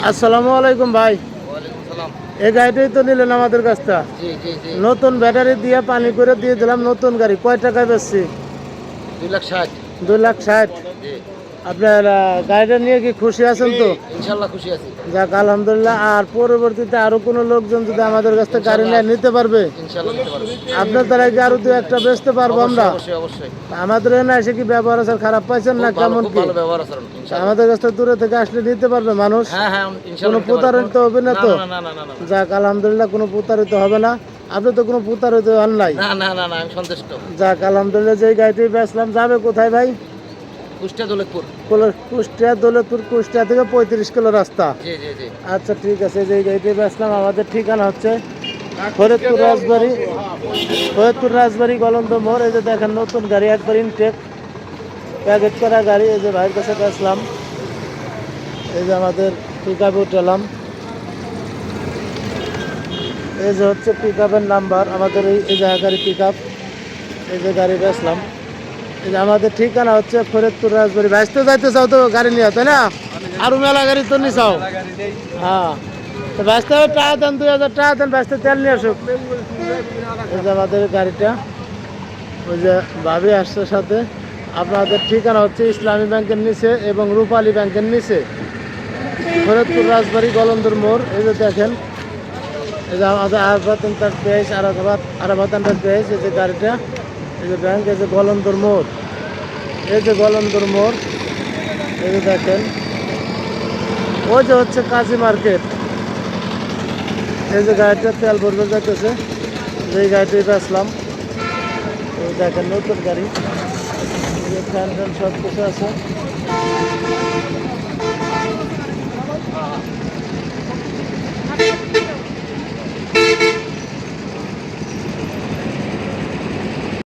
আসসালামু আলাইকুম ভাই। ওয়ালাইকুম সালাম। এই গাড়িটাই তো নিলেন আমাদের কাছটা। জি জি জি। নতুন ব্যাটারি দিয়ে পানি করে দিয়ে দিলাম, নতুন গাড়ি। কয় টাকায় বেচছি? 2,60,000। 2,60,000। জি আপনার গাড়িটা নিয়ে কি খুশি আছেন তো? ইনশাল্লাহ খুশি আছি। যাক আলহামদুলিল্লাহ। আর পরবর্তীতে আরো কোনো লোকজন যদি আমাদের কাছ থেকে গাড়ি ইনশাল্লাহ নেয় নিতে পারবে? ইনশাল্লাহ নিতে পারবো। আপনার দ্বারা কি আরো দু একটা বেচতে পারবো আমরা? অবশ্যই অবশ্যই অবশ্যই। আমাদের এখানে এসে কি ব্যবহার আছে খারাপ পাইছেন না খুব ভালো, কেমন খুব কি? ভালো ব্যবহার আচরণ ইনশাল্লাহ। আমাদের কাছ থেকে দূরে থেকে আসলে নিতে পারবে মানুষ? হ্যাঁ হ্যাঁ কোনো ইনশাল্লাহ নিতে পারবো। প্রতারিত হবে না না তো? না না না না না না যাক আলহামদুলিল্লাহ, কোনো প্রতারিত হবে না। আপনি তো কোনো প্রতারিত হন নাই। না না না না আমি সন্তুষ্ট। যাক আলহামদুলিল্লাহ। যেই গাড়িটি বেচলাম যাবে কোথায় ভাই? কুষ্টিয়া দৌলতপুর। কুষ্টিয়া দৌলতপুর। কুষ্টিয়া থেকে 35 কিলো রাস্তা। জি জি জি। আচ্ছা ঠিক আছে। যেই গাড়িটি বেচলাম আমাদের ঠিকানা হচ্ছে ফরিদপুর রাজবাড়ি। ফরিদপুর রাজবাড়ি গলন্দ মোড়। এই যে দেখেন নতুন গাড়ি, একবার ইনটেক প্যাকেট করা গাড়ি। এই যে ভাইয়ের কাছে বেচলাম। এই যে আমাদের পিক আপে উঠালাম। এই যে হচ্ছে পিক আপের নাম্বার আমাদের, এই যে গাড়ি পিক আপ। এই যে গাড়ি বেচলাম। এই যে আমাদের ঠিকানা হচ্ছে ফরিদপুর রাজবাড়ি। ব্যস্ত যাইতে চাও তো গাড়ি নিয়ে, তাই না? আরো মেলা গাড়ি তো নি চাও। হ্যাঁ, তো ব্যস্ত হবে টাকা দেন, 2,000 টাকা দেন, ব্যস্ত তেল নিয়ে আসুক। এই যে আমাদের গাড়িটা, ওই যে ভাবি আসছে সাথে। আপনাদের ঠিকানা হচ্ছে ইসলামী ব্যাংকের নিচে এবং রূপালী ব্যাংকের নিচে, ফরিদপুর রাজবাড়ি গলন্দর মোড়। এই যে দেখেন, এই যে আমাদের আরাফাত এন্টারপ্রাইজ, আরাফাত এন্টারপ্রাইজ। এই যে গাড়িটা, এই যে ব্যাংক, এই যে গলন্দর মোড়। এই যে গলন্দর মোড়। এই যে দেখেন, ওই যে হচ্ছে কাজী মার্কেট। এই যে গাড়িটা তেল ভরবে যাইতেছে, যেই গাড়িটি বেচলাম। এই দেখেন নতুন গাড়ি, এই যে ফ্যান ট্যান সব কিছু আছে।